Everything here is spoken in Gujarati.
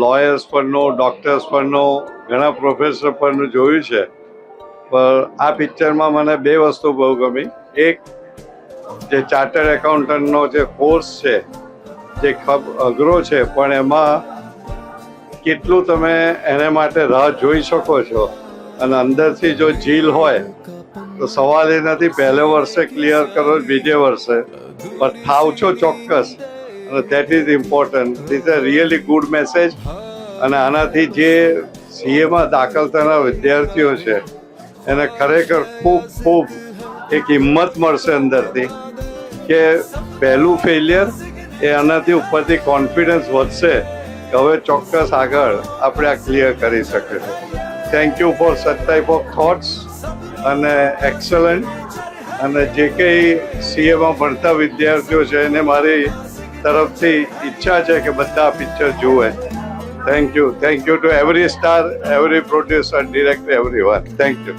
લોયર્સ પરનું, ડૉક્ટર્સ પરનું, ઘણા પ્રોફેસર પરનું જોયું છે. પણ આ પિક્ચરમાં મને બે વસ્તુ બહુ ગમી. એક, જે ચાર્ટર્ડ એકાઉન્ટન્ટનો જે કોર્સ છે જે અઘરો છે, પણ એમાં કેટલું તમે એને માટે રાહ જોઈ શકો છો, અને અંદરથી જો ઝીલ હોય તો સવાલ એ નથી પહેલે વર્ષે ક્લિયર કરો બીજે વર્ષે, પણ થાવ છો ચોક્કસ, અને that is important. Is a really good message. અને આનાથી જે સીએમાં દાખલ થનાર વિદ્યાર્થીઓ છે એને ખરેખર ખૂબ ખૂબ એક હિંમત મળશે અંદરથી કે પહેલું ફેલિયર એ આનાથી ઉપરથી કોન્ફિડન્સ વધશે કે હવે ચોક્કસ આગળ આપણે આ ક્લિયર કરી શકીશું. Thank you for such type of thoughts અને એક્સલન્ટ. અને જે કંઈ સીએમાં ભણતા વિદ્યાર્થીઓ છે એને મારી તરફથી ઈચ્છા છે કે બધા આ પિક્ચર જુએ. Thank you two every star, every producer, director, every one. Thank you.